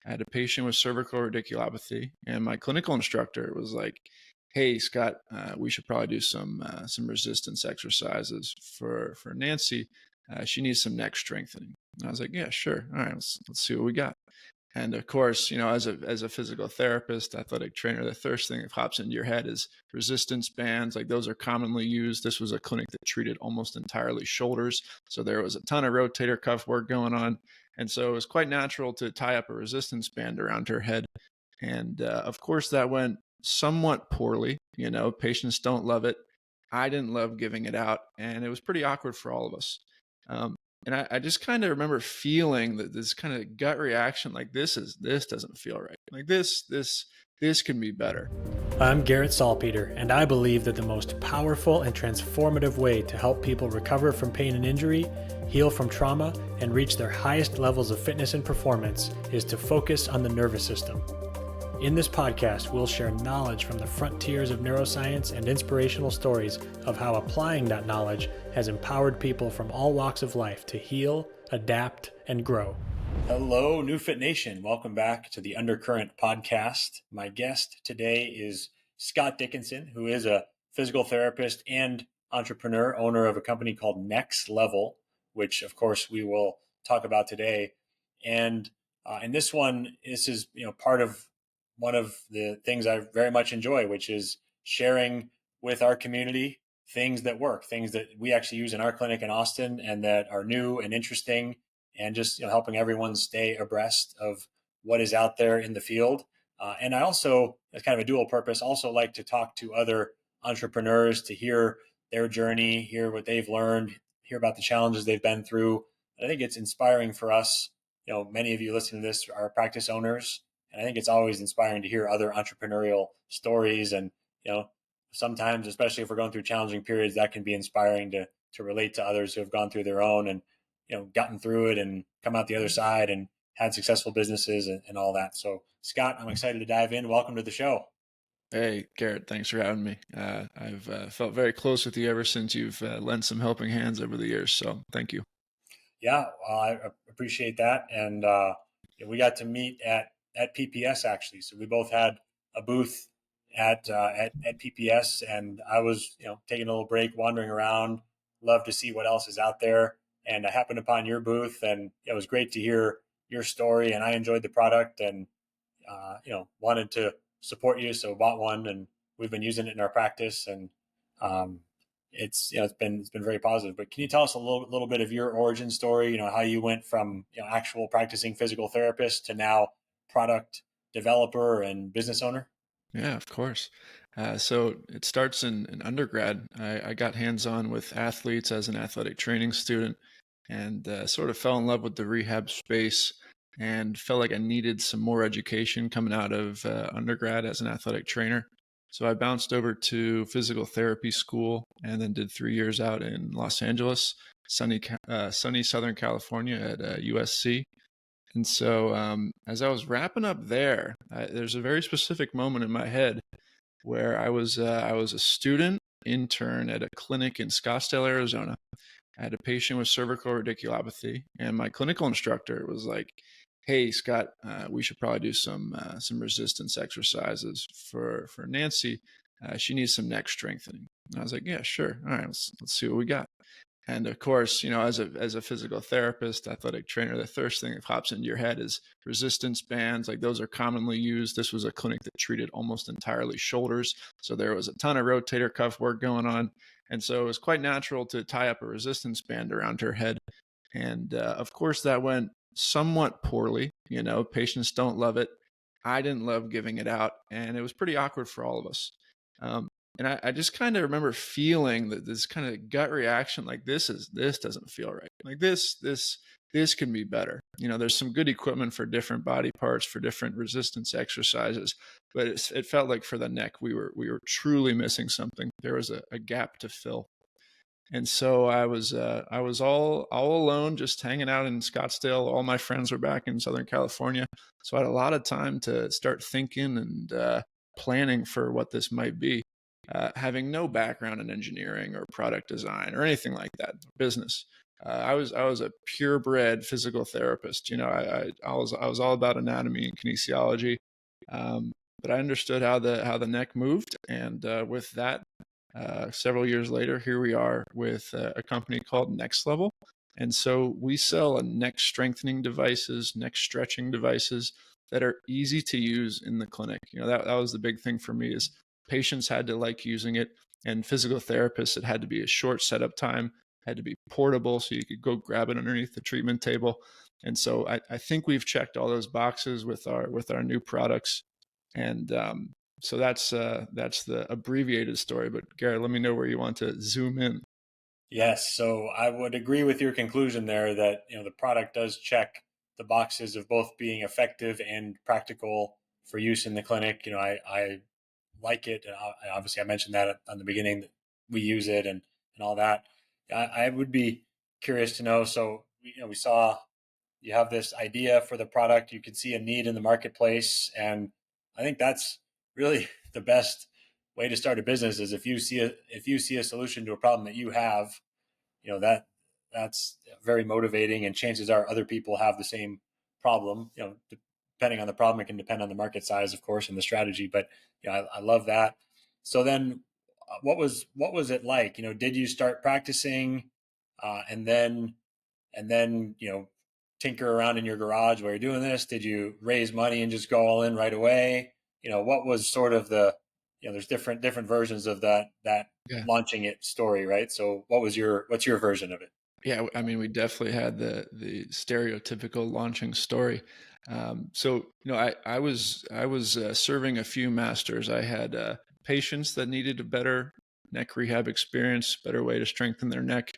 I had a patient with cervical radiculopathy, and my clinical instructor was like, "Hey, Scott, we should probably do some resistance exercises for Nancy. She needs some neck strengthening." And I was like, "Yeah, sure. All right, let's see what we got." And of course, as a physical therapist, athletic trainer, the first thing that pops into your head is resistance bands. Like those are commonly used. This was a clinic that treated almost entirely shoulders, so there was a ton of rotator cuff work going on, and so it was quite natural to tie up a resistance band around her head. And of course, that went somewhat poorly. Patients don't love it. I didn't love giving it out, and it was pretty awkward for all of us. Um, and I just kind of remember feeling that this kind of gut reaction, like this doesn't feel right. Like this can be better. I'm Garrett Salpeter, and I believe that the most powerful and transformative way to help people recover from pain and injury, heal from trauma, and reach their highest levels of fitness and performance is to focus on the nervous system. In this podcast, we'll share knowledge from the frontiers of neuroscience and inspirational stories of how applying that knowledge has empowered people from all walks of life to heal, adapt, and grow. Hello, NeuFit Nation. Welcome back to the Undercurrent podcast. My guest today is Scott Dickenson, who is a physical therapist and entrepreneur, owner of a company called NecksLevel, which of course we will talk about today. And in this one, this is part of one of the things I very much enjoy, which is sharing with our community things that work, things that we actually use in our clinic in Austin and that are new and interesting, and just helping everyone stay abreast of what is out there in the field. And I also, as kind of a dual purpose, also like to talk to other entrepreneurs to hear their journey, hear what they've learned, hear about the challenges they've been through. I think it's inspiring for us. Many of you listening to this are practice owners, and I think it's always inspiring to hear other entrepreneurial stories. And, sometimes, especially if we're going through challenging periods, that can be inspiring to relate to others who have gone through their own and, gotten through it and come out the other side and had successful businesses and all that. So Scott, I'm excited to dive in. Welcome to the show. Hey, Garrett, thanks for having me. I've felt very close with you ever since you've lent some helping hands over the years. So thank you. Yeah, I appreciate that. And we got to meet at PPS actually. So we both had a booth at PPS, and I was taking a little break, wandering around. Love to see what else is out there. And I happened upon your booth, and it was great to hear your story. And I enjoyed the product, and wanted to support you, so bought one, and we've been using it in our practice. And it's been very positive. But can you tell us a little bit of your origin story? How you went from actual practicing physical therapist to now product developer and business owner? Yeah, of course. So it starts in undergrad. I got hands-on with athletes as an athletic training student, and sort of fell in love with the rehab space and felt like I needed some more education coming out of undergrad as an athletic trainer. So I bounced over to physical therapy school and then did 3 years out in Los Angeles, sunny Southern California at USC. And so as I was wrapping up there, there's a very specific moment in my head where I was a student intern at a clinic in Scottsdale, Arizona. I had a patient with cervical radiculopathy, and my clinical instructor was like, "Hey, Scott, we should probably do some resistance exercises for Nancy. She needs some neck strengthening." And I was like, "Yeah, sure. All right, let's see what we got." And of course, as a physical therapist, athletic trainer, the first thing that pops into your head is resistance bands. Like those are commonly used. This was a clinic that treated almost entirely shoulders, so there was a ton of rotator cuff work going on. And so it was quite natural to tie up a resistance band around her head. And of course, that went somewhat poorly. Patients don't love it. I didn't love giving it out, and it was pretty awkward for all of us. And I just kind of remember feeling that this kind of gut reaction, like this doesn't feel right. Like this can be better. There's some good equipment for different body parts, for different resistance exercises, but it felt like for the neck, we were truly missing something. There was a gap to fill. And so I was all alone, just hanging out in Scottsdale. All my friends were back in Southern California, so I had a lot of time to start thinking and planning for what this might be. Having no background in engineering or product design or anything like that, business. I was a purebred physical therapist. I was all about anatomy and kinesiology, but I understood how the neck moved, and with that, several years later, here we are with a company called NecksLevel. And so we sell neck strengthening devices, neck stretching devices that are easy to use in the clinic. That was the big thing for me is patients had to like using it, and physical therapists, it had to be a short setup time, had to be portable so you could go grab it underneath the treatment table. And so I think we've checked all those boxes with our new products. And so that's the abbreviated story. But Garrett, let me know where you want to zoom in. Yes, so I would agree with your conclusion there that the product does check the boxes of both being effective and practical for use in the clinic. I like it. Obviously, I mentioned that on the beginning that we use it and all that. I would be curious to know. So we saw you have this idea for the product. You can see a need in the marketplace, and I think that's really the best way to start a business is if you see a solution to a problem that you have, that's very motivating, and chances are other people have the same problem. Depending on the problem, it can depend on the market size, of course, and the strategy. But I love that. So then, what was it like? Did you start practicing, and then tinker around in your garage while you're doing this? Did you raise money and just go all in right away? What was sort of there's different versions of that Yeah. launching it story, right? So what's your version of it? Yeah, I mean, we definitely had the stereotypical launching story. So, I was serving a few masters. I had patients that needed a better neck rehab experience, better way to strengthen their neck.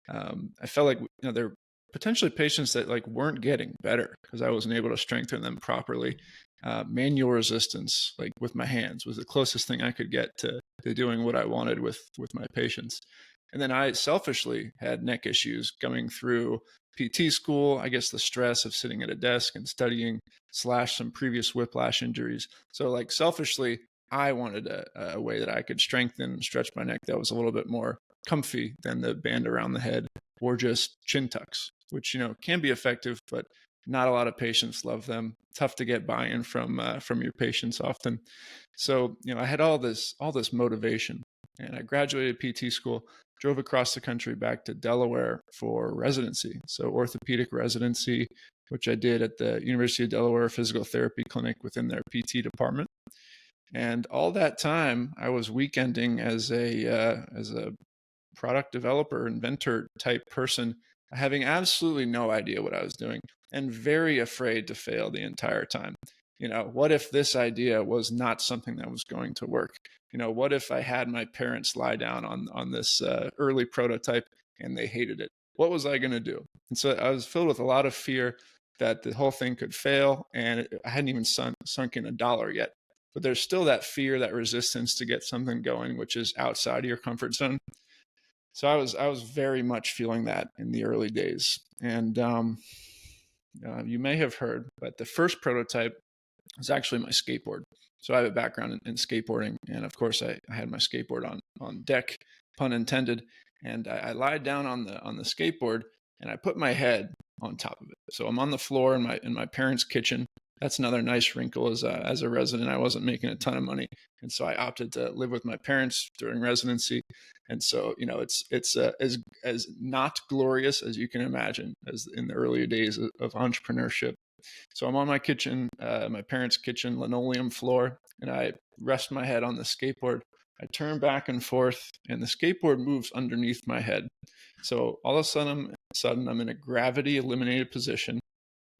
I felt like there were potentially patients that like weren't getting better because I wasn't able to strengthen them properly. Manual resistance, like with my hands, was the closest thing I could get to doing what I wanted with my patients. And then I selfishly had neck issues coming through PT school. I guess the stress of sitting at a desk and studying, slash some previous whiplash injuries. So like selfishly, I wanted a way that I could strengthen and stretch my neck that was a little bit more comfy than the band around the head or just chin tucks, which can be effective, but not a lot of patients love them. Tough to get buy-in from your patients often. So I had all this motivation, and I graduated PT school, drove across the country back to Delaware for residency. So orthopedic residency, which I did at the University of Delaware Physical Therapy Clinic within their PT department. And all that time, I was weekending as a product developer, inventor type person, having absolutely no idea what I was doing and very afraid to fail the entire time. What if this idea was not something that was going to work? What if I had my parents lie down on this early prototype and they hated it? What was I going to do? And so I was filled with a lot of fear that the whole thing could fail, and I hadn't even sunk in $1 yet. But there's still that fear, that resistance to get something going, which is outside of your comfort zone. So I was very much feeling that in the early days. And you may have heard, but the first prototype was actually my skateboard. So I have a background in skateboarding, and of course I had my skateboard on deck, pun intended. And I lied down on the skateboard, and I put my head on top of it. So I'm on the floor in my parents' kitchen. That's another nice wrinkle as a resident. I wasn't making a ton of money, and so I opted to live with my parents during residency. And so it's as not glorious as you can imagine as in the early days of entrepreneurship. So I'm on my parents' kitchen linoleum floor, and I rest my head on the skateboard. I turn back and forth, and the skateboard moves underneath my head. So all of a sudden, I'm in a gravity eliminated position,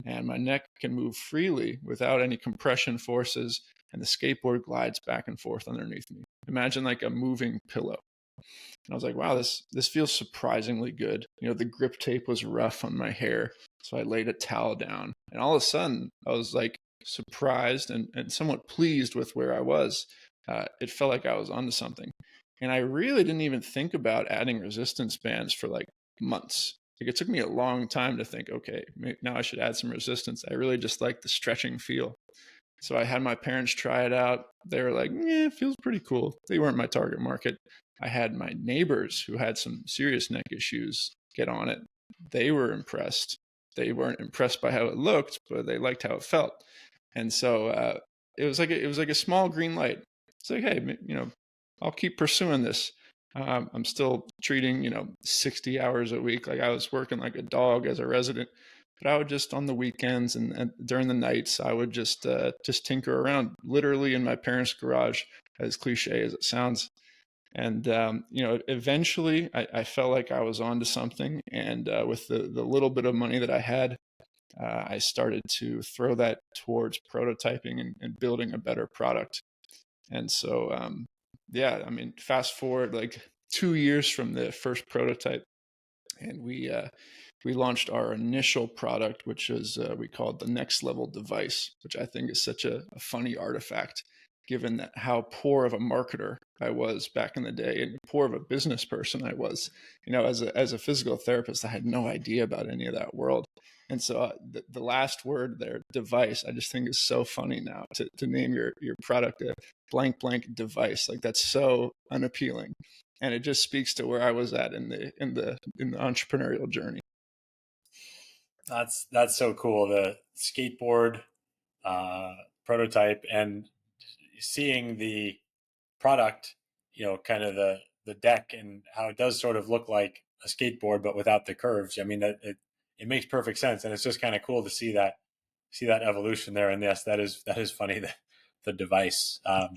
and my neck can move freely without any compression forces, and the skateboard glides back and forth underneath me. Imagine like a moving pillow. And I was like, wow, this feels surprisingly good. The grip tape was rough on my hair. So I laid a towel down, and all of a sudden I was like surprised and somewhat pleased with where I was. It felt like I was onto something. And I really didn't even think about adding resistance bands for like months. Like it took me a long time to think, okay, now I should add some resistance. I really just like the stretching feel. So I had my parents try it out. They were like, yeah, it feels pretty cool. They weren't my target market. I had my neighbors who had some serious neck issues get on it. they were impressed. They weren't impressed by how it looked, but they liked how it felt. And so it was like a small green light. It's like, hey, I'll keep pursuing this. I'm still treating 60 hours a week. Like I was working like a dog as a resident, but I would just on the weekends and during the nights, I would just tinker around, literally in my parents' garage, as cliche as it sounds. And eventually, I felt like I was onto something. And with the little bit of money that I had, I started to throw that towards prototyping and building a better product. And so, yeah, I mean, fast forward like 2 years from the first prototype, and we launched our initial product, which is we called the NecksLevel device, which I think is such a funny artifact, given that how poor of a marketer I was back in the day and poor of a business person I was. As a physical therapist, I had no idea about any of that world. And so the last word there, device, I just think is so funny now to name your product a blank blank device. Like that's so unappealing. And it just speaks to where I was at in the entrepreneurial journey. That's so cool. The skateboard prototype and seeing the product, kind of the deck and how it does sort of look like a skateboard, but without the curves. I mean, it makes perfect sense. And it's just kind of cool to see that evolution there. And yes, that is funny. The device. I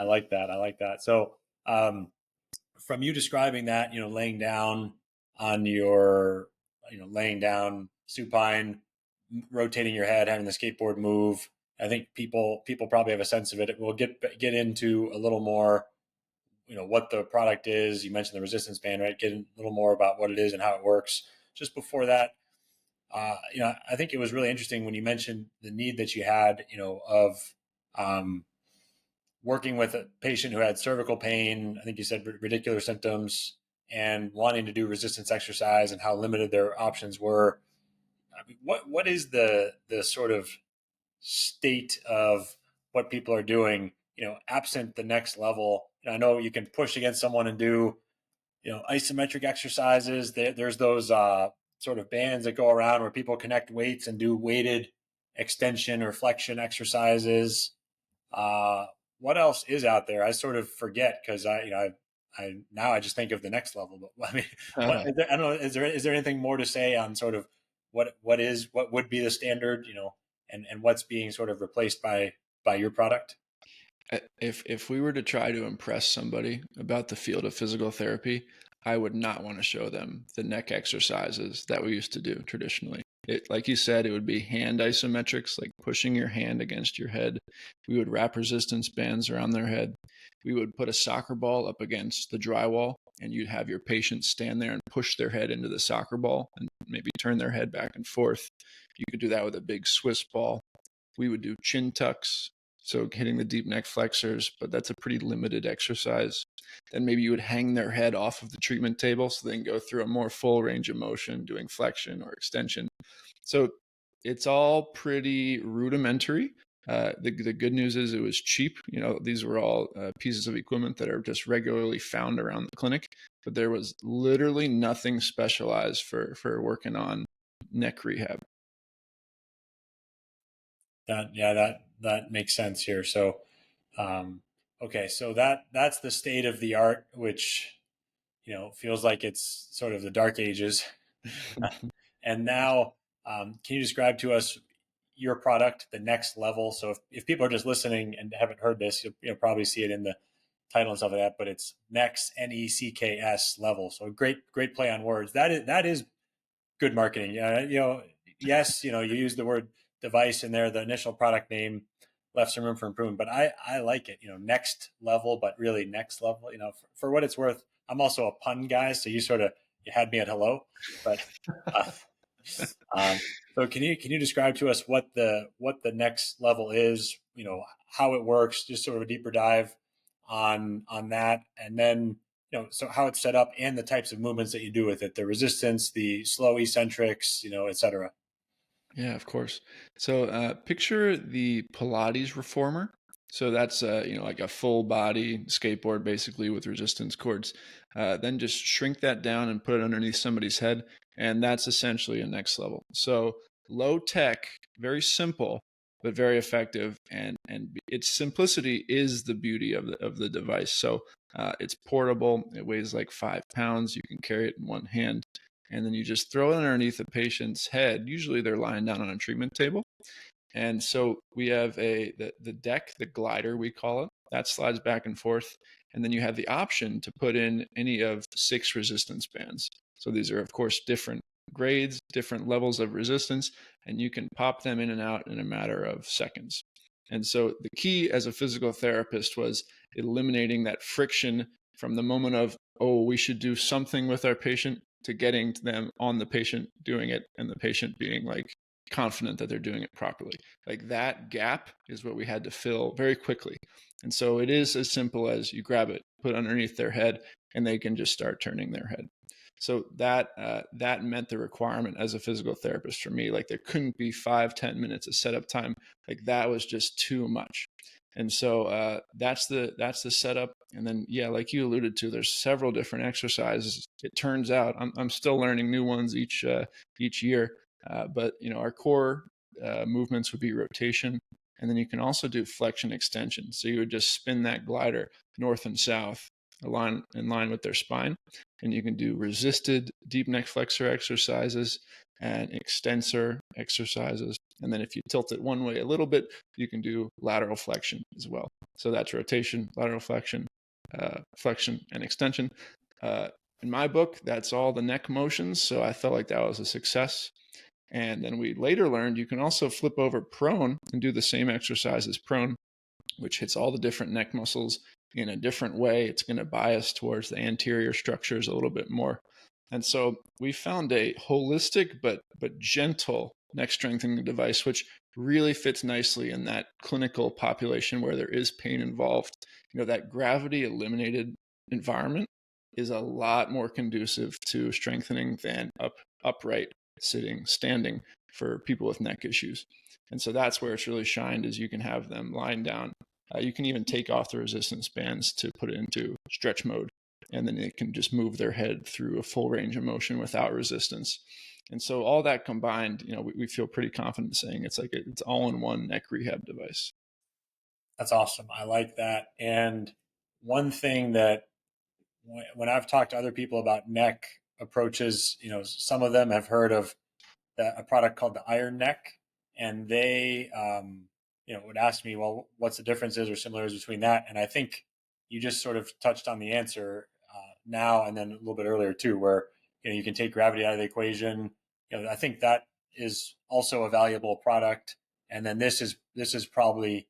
like that. I like that. So, from you describing that, laying down supine, rotating your head, having the skateboard move. I think people probably have a sense of it. We'll get into a little more, what the product is. You mentioned the resistance band, right? Get a little more about what it is and how it works. Just before that, I think it was really interesting when you mentioned the need that you had, of working with a patient who had cervical pain. I think you said radicular symptoms, and wanting to do resistance exercise and how limited their options were. I mean, what is the sort of state of what people are doing, absent the next level? I know you can push against someone and do, isometric exercises. There's those sort of bands that go around where people connect weights and do weighted extension or flexion exercises. What else is out there? I sort of forget because I just think of the next level. But I mean, what is there, I don't know. Is there anything more to say on sort of what would be the standard, and what's being sort of replaced by your product? If we were to try to impress somebody about the field of physical therapy, I would not want to show them the neck exercises that we used to do traditionally. Like you said, it would be hand isometrics, like pushing your hand against your head. We would wrap resistance bands around their head. We would put a soccer ball up against the drywall, and you'd have your patient stand there and push their head into the soccer ball and maybe turn their head back and forth. You could do that with a big Swiss ball. We would do chin tucks, so hitting the deep neck flexors, but that's a pretty limited exercise. Then maybe you would hang their head off of the treatment table so they can go through a more full range of motion doing flexion or extension. So it's all pretty rudimentary. The good news is it was cheap. These were all pieces of equipment that are just regularly found around the clinic, but there was literally nothing specialized for working on neck rehab. That makes sense here. So, okay, so that's the state of the art, which feels like it's sort of the dark ages. And now, can you describe to us your product, the NecksLevel? So if people are just listening and haven't heard this, you'll probably see it in the title and stuff like that. But it's Necks, Necks level. So great play on words. That is good marketing. Yes, you use the word device in there. The initial product name left some room for improvement, but I like it. Next level, but really next level. For what it's worth, I'm also a pun guy, so you had me at hello. But so can you describe to us what the next level is? How it works, just sort of a deeper dive on that, and then so how it's set up and the types of movements that you do with it, the resistance, the slow eccentrics, et cetera. Yeah, of course. So picture the Pilates reformer So that's like a full body skateboard basically with resistance cords. Then just shrink that down and put it underneath somebody's head, and that's essentially a NecksLevel. So low tech, very simple, but very effective, and its simplicity is the beauty of the device. So it's portable. It weighs like 5 pounds. You can carry it in one hand, and then you just throw it underneath a patient's head. Usually they're lying down on a treatment table. And so we have the deck, the glider, we call it, that slides back and forth. And then you have the option to put in any of 6 resistance bands. So these are, of course, different grades, different levels of resistance, and you can pop them in and out in a matter of seconds. And so the key as a physical therapist was eliminating that friction from the moment of, oh, we should do something with our patient, to getting to them on the patient doing it, and the patient being like confident that they're doing it properly. Like that gap is what we had to fill very quickly. And so it is as simple as you grab it, put it underneath their head, and they can just start turning their head. So that meant the requirement as a physical therapist for me. Like there couldn't be 5-10 minutes of setup time. Like that was just too much. And so that's the setup. And then like you alluded to, there's several different exercises. It turns out I'm still learning new ones each year. But our core movements would be rotation, and then you can also do flexion extension. So you would just spin that glider north and south, in line with their spine, and you can do resisted deep neck flexor exercises and extensor exercises. And then if you tilt it one way a little bit, you can do lateral flexion as well. So that's rotation, lateral flexion, flexion, and extension. In my book, that's all the neck motions. So I felt like that was a success. And then we later learned you can also flip over prone and do the same exercise as prone, which hits all the different neck muscles in a different way. It's going to bias towards the anterior structures a little bit more. And so we found a holistic but gentle neck strengthening device, which really fits nicely in that clinical population where there is pain involved. That gravity eliminated environment is a lot more conducive to strengthening than upright sitting, standing for people with neck issues. And so that's where it's really shined, is you can have them lying down. You can even take off the resistance bands to put it into stretch mode, and then they can just move their head through a full range of motion without resistance. And so all that combined, we feel pretty confident saying it's like it's all-in-one neck rehab device. That's awesome. I like that. And one thing that when I've talked to other people about neck approaches, some of them have heard of a product called the Iron Neck, and they, would ask me, well, what's the differences or similarities between that? And I think you just sort of touched on the answer now, and then a little bit earlier too, where you can take gravity out of the equation. I think that is also a valuable product, and then this is probably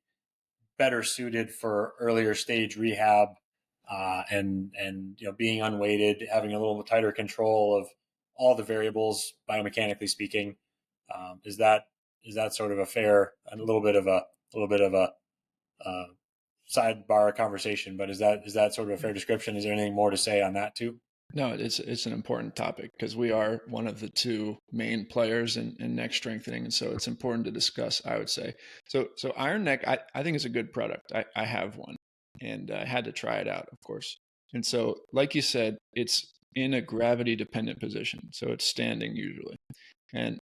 better suited for earlier stage rehab, and being unweighted, having a little tighter control of all the variables biomechanically speaking. Is that sort of a little bit of a sidebar conversation, but is that sort of a fair description? Is there anything more to say on that too? No, it's an important topic because we are one of the 2 main players in neck strengthening, and so it's important to discuss, I would say. So Iron Neck, I think is a good product. I have one, and I had to try it out, of course. And so, like you said, it's in a gravity dependent position, so it's standing usually. And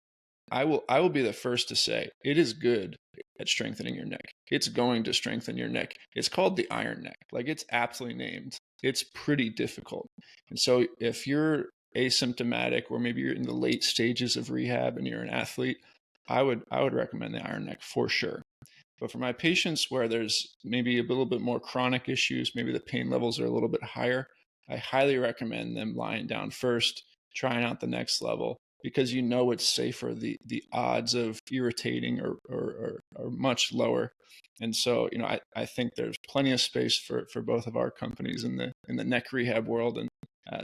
I will be the first to say it is good at strengthening your neck. It's going to strengthen your neck. It's called the Iron Neck. Like it's aptly named. It's pretty difficult. And so if you're asymptomatic, or maybe you're in the late stages of rehab and you're an athlete, I would recommend the Iron Neck for sure. But for my patients where there's maybe a little bit more chronic issues, maybe the pain levels are a little bit higher, I highly recommend them lying down first, trying out the NecksLevel, because it's safer. The odds of irritating are much lower. And so, I think there's plenty of space for both of our companies in the neck rehab world, and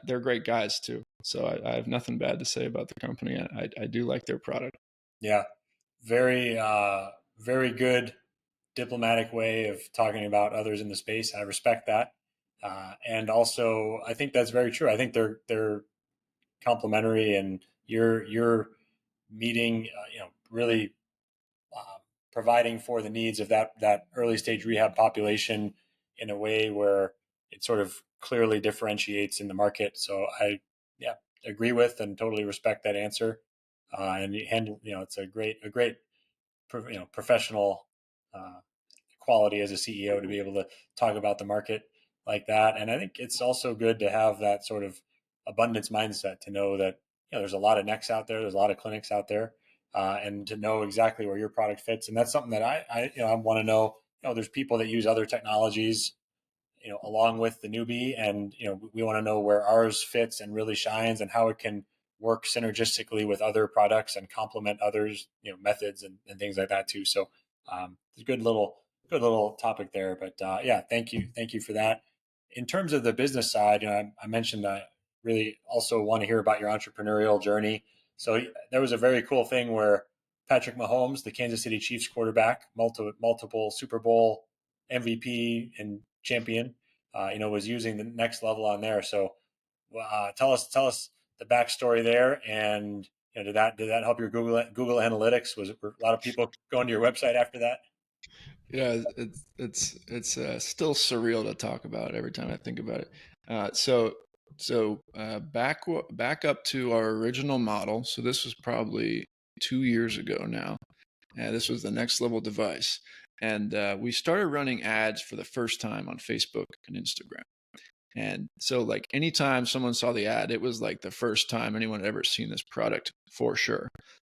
they're great guys too. So I have nothing bad to say about the company. I do like their product. Yeah, very very good diplomatic way of talking about others in the space. I respect that, and also I think that's very true. I think they're complementary, and you're meeting really providing for the needs of that early stage rehab population in a way where it sort of clearly differentiates in the market. So I agree with and totally respect that answer. And it's a great professional quality as a CEO to be able to talk about the market like that. And I think it's also good to have that sort of abundance mindset, to know that there's a lot of necks out there, there's a lot of clinics out there, and to know exactly where your product fits. And that's something that I want to know. There's people that use other technologies, along with the newbie, and we want to know where ours fits and really shines, and how it can work synergistically with other products and complement others, methods and things like that too. So it's a good little topic there. But thank you for that. In terms of the business side, I mentioned I really also want to hear about your entrepreneurial journey. So there was a very cool thing where Patrick Mahomes, the Kansas City Chiefs quarterback, multiple Super Bowl MVP and champion, was using the NecksLevel on there. So tell us the backstory there, and did that help your Google Analytics? Was it a lot of people going to your website after that? Yeah, it's still surreal to talk about every time I think about it. Back up to our original model. So this was probably 2 years ago now. This was the NecksLevel device, and we started running ads for the first time on Facebook and Instagram. And so, like, anytime someone saw the ad, it was like the first time anyone had ever seen this product, for sure.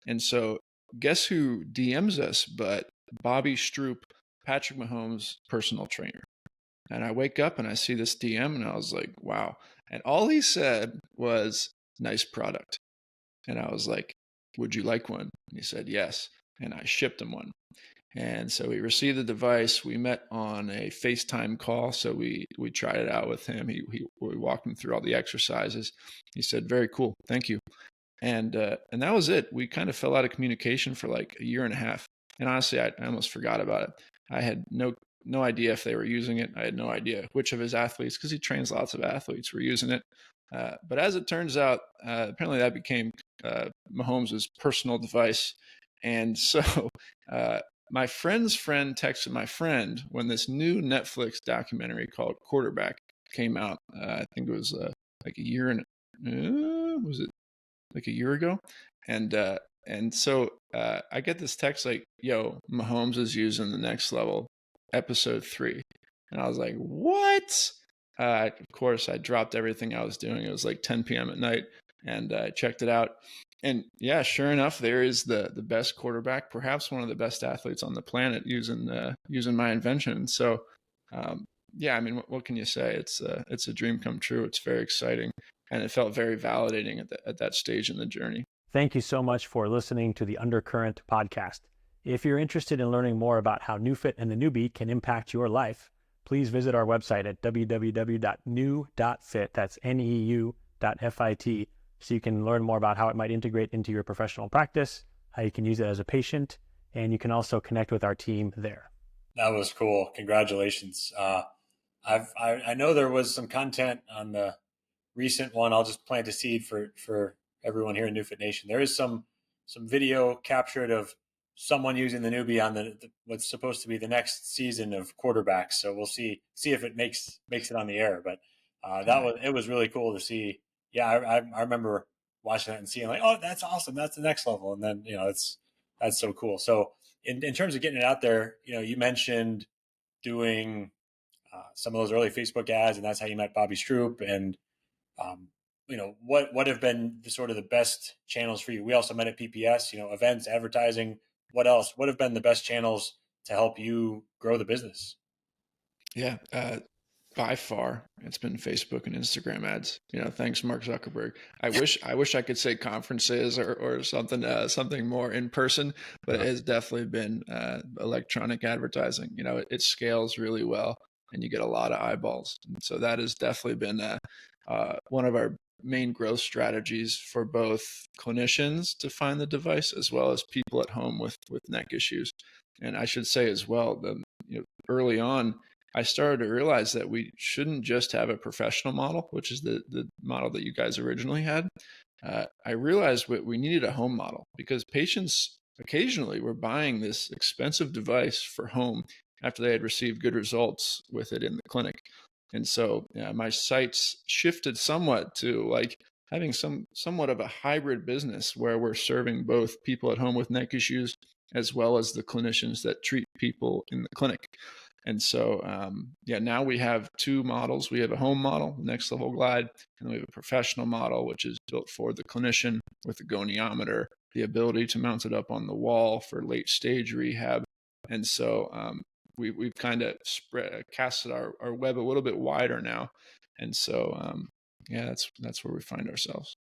And so, guess who DMs us but Bobby Stroop, Patrick Mahomes' personal trainer. And I wake up and I see this DM, and I was like, wow. And all he said was, nice product. And I was like, would you like one? And he said, yes. And I shipped him one. And so he received the device. We met on a FaceTime call. So we tried it out with him. We walked him through all the exercises. He said, very cool. Thank you. And that was it. We kind of fell out of communication for like a year and a half. And honestly, I almost forgot about it. I had no idea if they were using it. I had no idea which of his athletes, because he trains lots of athletes, were using it. But as it turns out, apparently that became Mahomes' personal device. And so my friend's friend texted my friend when this new Netflix documentary called Quarterback came out. I think it was like a year was it like a year ago? And so I get this text like, yo, Mahomes is using the NecksLevel episode 3. And I was like, what? Of course, I dropped everything I was doing. It was like 10 p.m. at night, and I checked it out. And yeah, sure enough, there is the best quarterback, perhaps one of the best athletes on the planet, using my invention. So yeah, I mean, what can you say? It's a dream come true. It's very exciting, and it felt very validating at that stage in the journey. Thank you so much for listening to the Undercurrent podcast. If you're interested in learning more about how NeuFit and the Newbie can impact your life, please visit our website at www.new.fit. That's neu.fit. So you can learn more about how it might integrate into your professional practice, how you can use it as a patient, and you can also connect with our team there. That was cool. Congratulations. I know there was some content on the recent one. I'll just plant a seed for everyone here in NeuFit Nation. There is some video captured of someone using the newbie on the what's supposed to be the next season of quarterbacks. So we'll see if it makes it on the air. But it was really cool to see. Yeah, I remember watching that and seeing like, oh, that's awesome. That's the NecksLevel. And then, that's so cool. So in terms of getting it out there, you mentioned doing some of those early Facebook ads, and that's how you met Bobby Stroop. And, what have been the best channels for you? We also met at PPS, events, advertising. What else? What have been the best channels to help you grow the business? Yeah, by far, it's been Facebook and Instagram ads. Thanks, Mark Zuckerberg. I wish I could say conferences or something more in person, but it has definitely been electronic advertising. It scales really well, and you get a lot of eyeballs. And so that has definitely been one of our main growth strategies for both clinicians to find the device, as well as people at home with neck issues. And I should say as well that early on, I started to realize that we shouldn't just have a professional model, which is the model that you guys originally had. I realized we needed a home model, because patients occasionally were buying this expensive device for home after they had received good results with it in the clinic. And so my sights shifted somewhat to like having somewhat of a hybrid business where we're serving both people at home with neck issues as well as the clinicians that treat people in the clinic. And so, now we have two models. We have a home model, NecksLevel Glide, and we have a professional model, which is built for the clinician with a goniometer, the ability to mount it up on the wall for late stage rehab. And so we've kind of casted our web a little bit wider now. And so, that's where we find ourselves.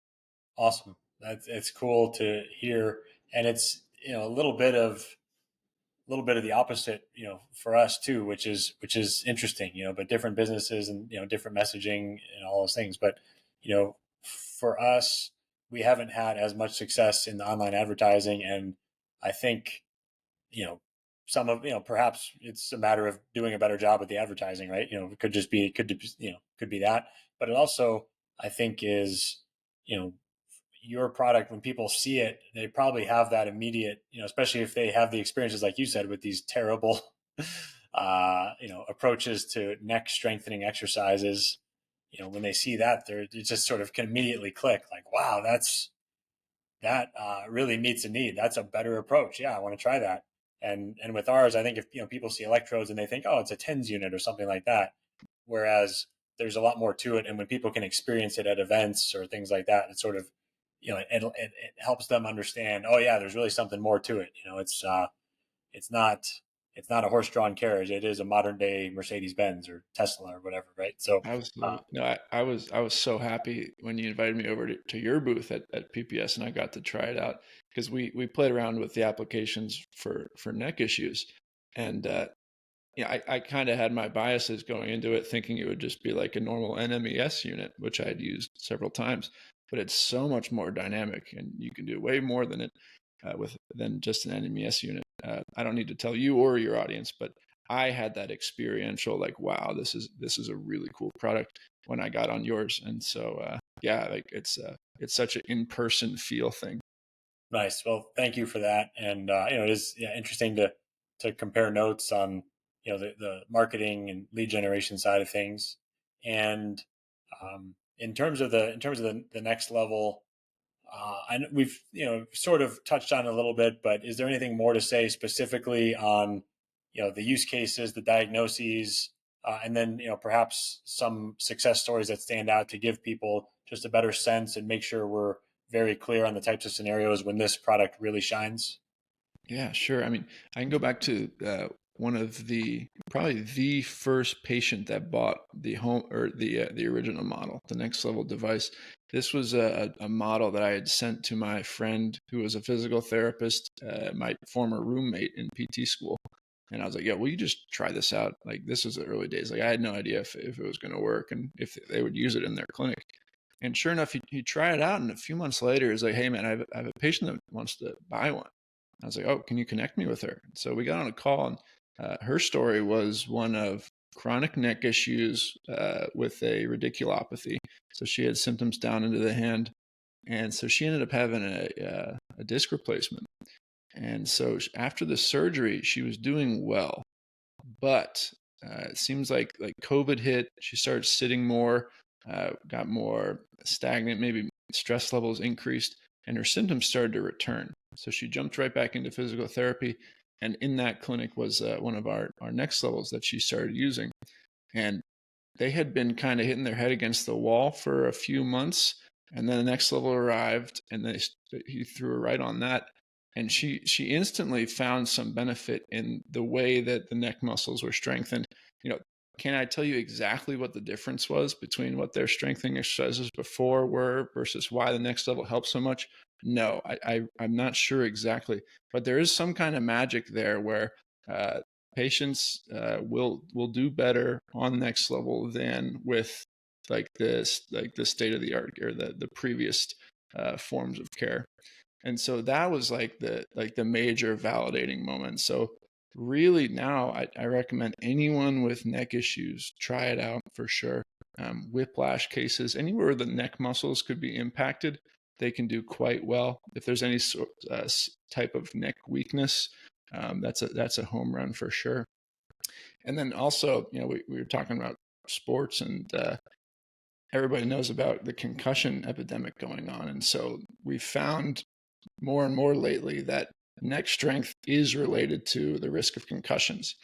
Awesome. It's cool to hear. And it's, a little bit of the opposite, for us too, which is interesting, but different businesses and, different messaging and all those things. But, for us, we haven't had as much success in the online advertising. And I think, you know, some of, perhaps it's a matter of doing a better job at the advertising, right? It could just be, could be that, but it also, I think is, you know, your product, when people see it, they probably have that immediate, especially if they have the experiences like you said with these terrible approaches to neck strengthening exercises. When they see that, it just sort of can immediately click like, wow, that really meets a need. That's a better approach. Yeah, I want to try that. And with ours, I think if people see electrodes and they think, oh, it's a TENS unit or something like that, whereas there's a lot more to it. And when people can experience it at events or things like that, it's sort of, it helps them understand, oh yeah, there's really something more to it. It's not a horse-drawn carriage. It is a modern day Mercedes-Benz or Tesla or whatever, right? So Absolutely. No, I was so happy when you invited me over to your booth at PPS, and I got to try it out because we played around with the applications for neck issues. And I kind of had my biases going into it, thinking it would just be like a normal NMES unit, which I'd used several times. But it's so much more dynamic, and you can do way more than it than just an NMES unit. I don't need to tell you or your audience, but I had that experiential, like, wow, this is a really cool product when I got on yours. And so, like it's such an in-person feel thing. nice. Well, thank you for that. And it is, interesting to compare notes on the marketing and lead generation side of things. And in terms of the next level, and we've sort of touched on it a little bit, but is there anything more to say specifically on the use cases, the diagnoses, and then perhaps some success stories that stand out to give people just a better sense and make sure we're very clear on the types of scenarios when this product really shines? Yeah, sure. I mean, I can go back to one of probably the first patient that bought the home or the original model, the NecksLevel device. This was a model that I had sent to my friend who was a physical therapist, my former roommate in PT school. And I was like, yeah, will you just try this out? Like, this was the early days. Like, I had no idea if it was going to work and if they would use it in their clinic. And sure enough, he tried it out. And a few months later, he's like, hey, man, I have a patient that wants to buy one. I was like, oh, can you connect me with her? So we got on a call, and her story was one of chronic neck issues with a radiculopathy. So she had symptoms down into the hand. And so she ended up having a disc replacement. And so after the surgery, she was doing well. But it seems like COVID hit. She started sitting more, got more stagnant, maybe stress levels increased, and her symptoms started to return. So she jumped right back into physical therapy. And in that clinic was one of our NecksLevels that she started using. And they had been kind of hitting their head against the wall for a few months. And then the NecksLevel arrived, and he threw her right on that. And she instantly found some benefit in the way that the neck muscles were strengthened. Can I tell you exactly what the difference was between what their strengthening exercises before were versus why the NecksLevel helped so much? No, I'm not sure exactly, but there is some kind of magic there where patients will do better on NecksLevel than with like the state of the art or the previous forms of care. And so that was like the major validating moment. So really now I recommend anyone with neck issues, try it out for sure. Whiplash cases, anywhere the neck muscles could be impacted, they can do quite well. If there's any type of neck weakness, that's a home run for sure. And then also, we were talking about sports, and everybody knows about the concussion epidemic going on. And so we found more and more lately that neck strength is related to the risk of concussions.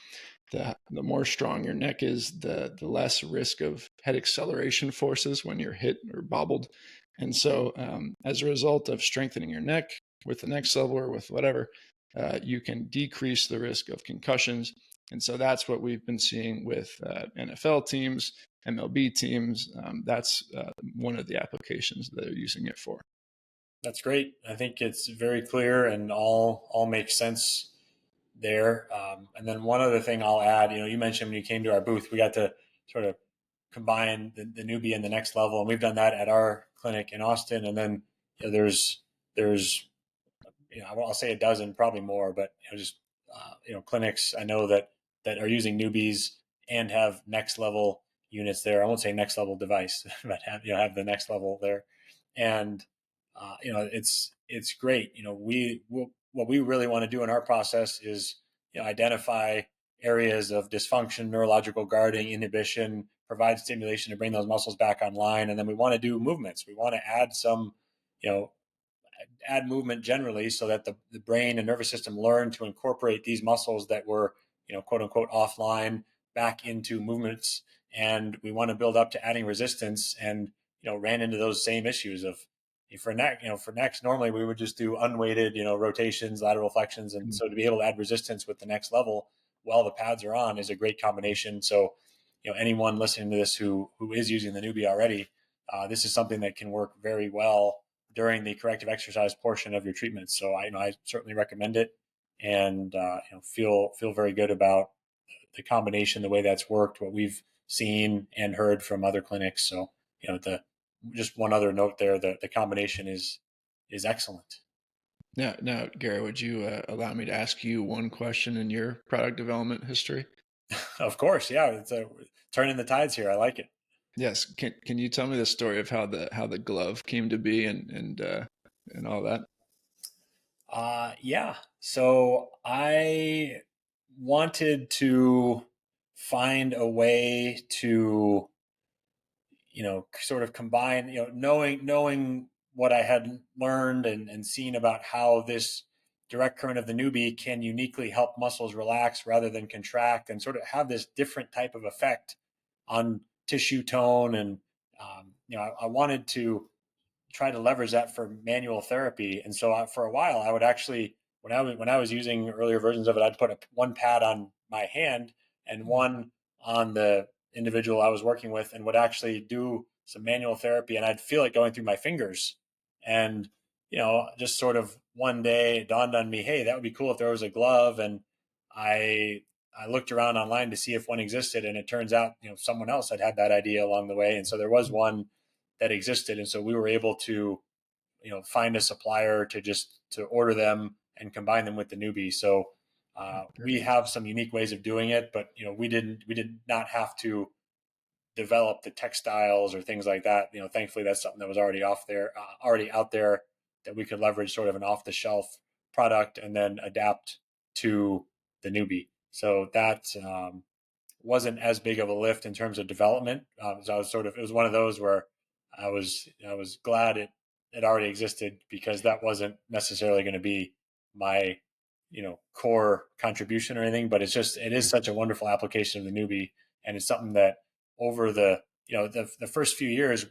The more strong your neck is, the less risk of head acceleration forces when you're hit or bobbled. And so as a result of strengthening your neck with the NecksLevel or with whatever, you can decrease the risk of concussions. And so that's what we've been seeing with NFL teams, MLB teams. That's one of the applications that they're using it for. That's great. I think it's very clear and all makes sense there. And then one other thing I'll add, you mentioned when you came to our booth, we got to sort of combine the newbie and the NecksLevel, and we've done that at our clinic in Austin. And then there's I'll say a dozen, probably more, but clinics I know that are using newbies and have NecksLevel units there. I won't say NecksLevel device, but have the NecksLevel there, and it's great. What we really want to do in our process is identify areas of dysfunction, neurological guarding, inhibition, provide stimulation to bring those muscles back online, and then we want to do movements. We want to add some, add movement generally so that the brain and nervous system learn to incorporate these muscles that were, quote unquote, offline back into movements. And we want to build up to adding resistance, and, ran into those same issues of for necks, normally we would just do unweighted, rotations, lateral flexions. And so to be able to add resistance with the NecksLevel while the pads are on is a great combination. So, anyone listening to this who is using the newbie already, this is something that can work very well during the corrective exercise portion of your treatment. So I certainly recommend it, and feel very good about the combination, the way that's worked, what we've seen and heard from other clinics. So just one other note there, the combination is excellent. Now, Gary, would you allow me to ask you one question in your product development history? Of course, yeah. It's turning the tides here. I like it. Yes. Can you tell me the story of how the glove came to be and all that? Yeah. So I wanted to find a way to, sort of combine, knowing what I had learned and seen about how this direct current of the newbie can uniquely help muscles relax rather than contract, and sort of have this different type of effect on tissue tone. And, I wanted to try to leverage that for manual therapy. And so for a while, I would actually, when I was using earlier versions of it, I'd put one pad on my hand and one on the individual I was working with, and would actually do some manual therapy, and I'd feel it going through my fingers. And, just sort of one day it dawned on me, hey, that would be cool if there was a glove. And I looked around online to see if one existed, and it turns out, someone else had that idea along the way. And so there was one that existed. And so we were able to, find a supplier to order them and combine them with the newbie. So we have some unique ways of doing it, but we did not have to develop the textiles or things like that. Thankfully that's something that was already already out there, that we could leverage sort of an off the shelf product and then adapt to the newbie. So that wasn't as big of a lift in terms of development. So it was one of those where I was glad it already existed, because that wasn't necessarily going to be my, core contribution or anything, but it is such a wonderful application of the newbie. And it's something that over the first few years,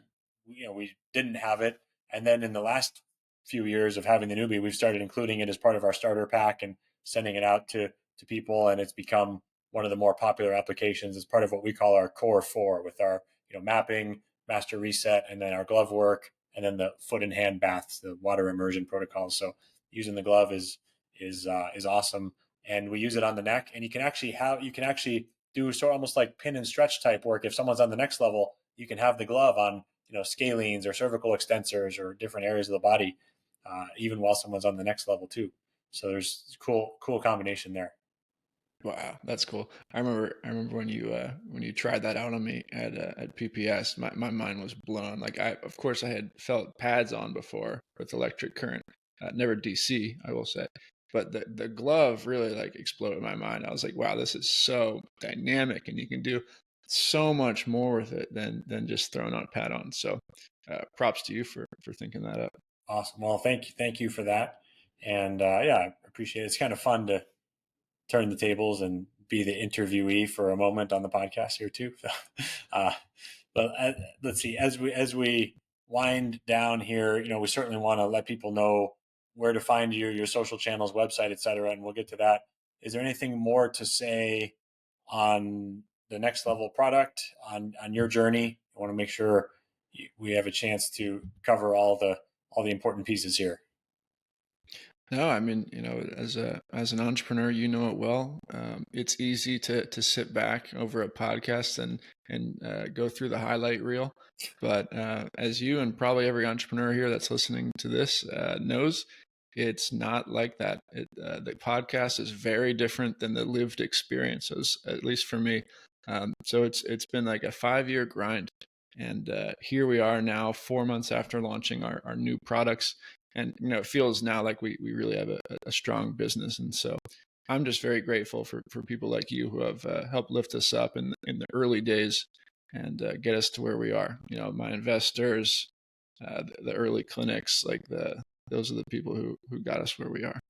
we didn't have it. And then in the last few years of having the newbie, we've started including it as part of our starter pack and sending it out to people. And it's become one of the more popular applications as part of what we call our core 4, with our, mapping, master reset, and then our glove work, and then the foot and hand baths, the water immersion protocols. So using the glove is awesome. And we use it on the neck, and you can actually do sort of almost like pin and stretch type work. If someone's on the NecksLevel, you can have the glove on, scalenes or cervical extensors or different areas of the body, even while someone's on the NecksLevel too. So there's cool combination there. Wow, that's cool. I remember when you tried that out on me at PPS. My mind was blown. Like of course I had felt pads on before with electric current, never DC, I will say, but the glove really like exploded my mind. I was like, wow, this is so dynamic, and you can do so much more with it than just throwing on a pad on. So, props to you for thinking that up. Awesome. Well, thank you for that. And yeah, I appreciate it. It's kind of fun to turn the tables and be the interviewee for a moment on the podcast here too. uh, but let's see, as we wind down here, we certainly want to let people know where to find you, your social channels, website, et cetera, and we'll get to that. Is there anything more to say on the NecksLevel product, on your journey? I want to make sure we have a chance to cover all the important pieces here. No, I mean, as an entrepreneur, you know it well. It's easy to sit back over a podcast and go through the highlight reel, but as you and probably every entrepreneur here that's listening to this knows, it's not like that. The podcast is very different than the lived experiences, at least for me. So it's been like a 5-year grind, and here we are now, 4 months after launching our new products. And it feels now like we really have a strong business. And so I'm just very grateful for people like you who have helped lift us up in the early days and get us to where we are. My investors, the early clinics, those are the people who got us where we are.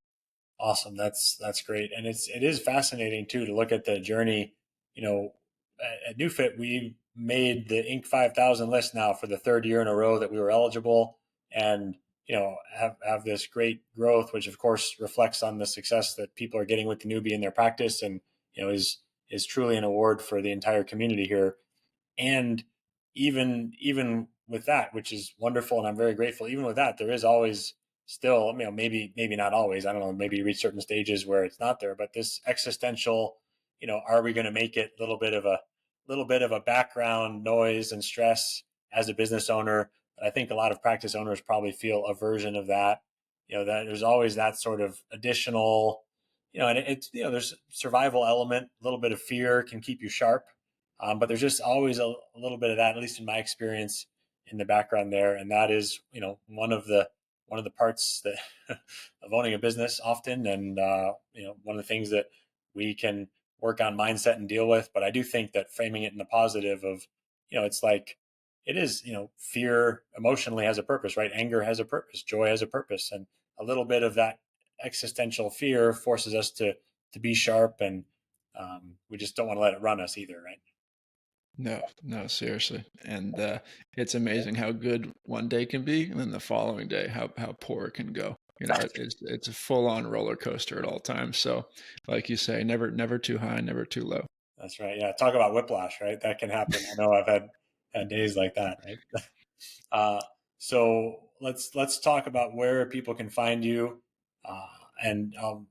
Awesome. That's great. And it is fascinating too to look at the journey. At NeuFit, we made the Inc. 5000 list now for the third year in a row that we were eligible, and have this great growth, which of course reflects on the success that people are getting with the newbie in their practice, and is truly an award for the entire community here. And even with that, which is wonderful, and I'm very grateful, even with that, there is always still, maybe not always, I don't know, maybe you reach certain stages where it's not there, but this existential, are we going to make it, a little bit of a background noise and stress as a business owner. I think a lot of practice owners probably feel a version of that. That there's always that sort of additional, and there's survival element, a little bit of fear can keep you sharp. But there's just always a little bit of that, at least in my experience, in the background there. And that is, one of the parts that of owning a business often. And, one of the things that we can work on mindset and deal with. But I do think that framing it in the positive of, it's like, it is, fear emotionally has a purpose, right? Anger has a purpose, joy has a purpose. And a little bit of that existential fear forces us to be sharp, and we just don't want to let it run us either, right? No, seriously. And it's amazing how good one day can be, and then the following day, how poor it can go. It's a full on roller coaster at all times. So, like you say, never too high, never too low. That's right. Yeah. Talk about whiplash, right? That can happen. I know I've had days like that, right? Uh, so let's talk about where people can find you. And I'll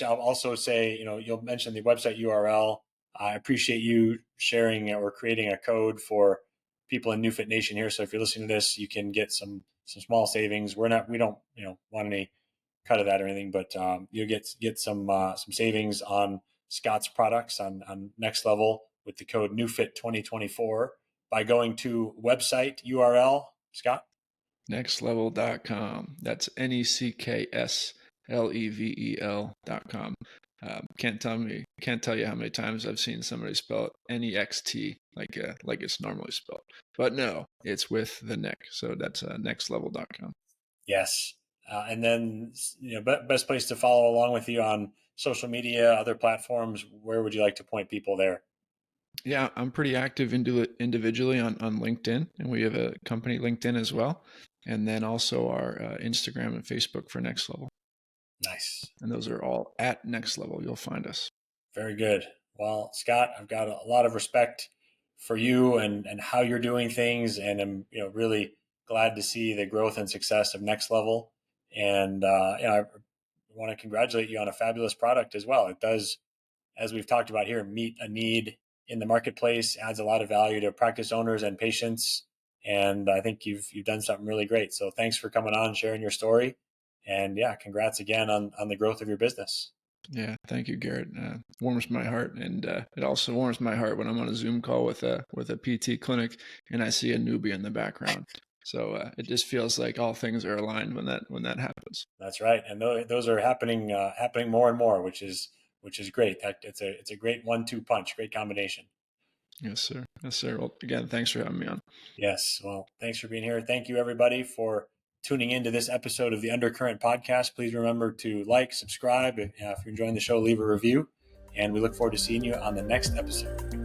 also say, you'll mention the website URL. I appreciate you sharing or creating a code for people in NeuFit Nation here. So if you're listening to this, you can get some small savings. We don't, want any cut of that or anything, but you'll get some savings on Scott's products on NecksLevel with the code NeuFit 2024 by going to website URL, Scott. NecksLevel.com. That's NecksLevel.com. Can't tell you how many times I've seen somebody spell it NEXT like it's normally spelled, but no, it's with the neck. So that's NecksLevel.com. Yes, and then best place to follow along with you on social media, other platforms. Where would you like to point people there? Yeah, I'm pretty active individually on LinkedIn, and we have a company LinkedIn as well, and then also our Instagram and Facebook for NecksLevel. Nice. And those are all at NecksLevel. You'll find us. Very good. Well, Scott, I've got a lot of respect for you and how you're doing things, and I'm really glad to see the growth and success of NecksLevel. And I want to congratulate you on a fabulous product as well. It does, as we've talked about here, meet a need in the marketplace, adds a lot of value to practice owners and patients. And I think you've done something really great. So thanks for coming on, sharing your story. And yeah, congrats again on the growth of your business. Yeah, thank you, Garrett. Warms my heart, and it also warms my heart when I'm on a Zoom call with a PT clinic and I see a newbie in the background. So it just feels like all things are aligned when that happens. That's right, and those are happening more and more, which is great. That it's a great 1-2 punch, great combination. Yes, sir. Yes, sir. Well, again, thanks for having me on. Yes, well, thanks for being here. Thank you, everybody, for tuning into this episode of the Undercurrent Podcast. Please remember to like, subscribe. If you're enjoying the show, leave a review, and we look forward to seeing you on the next episode.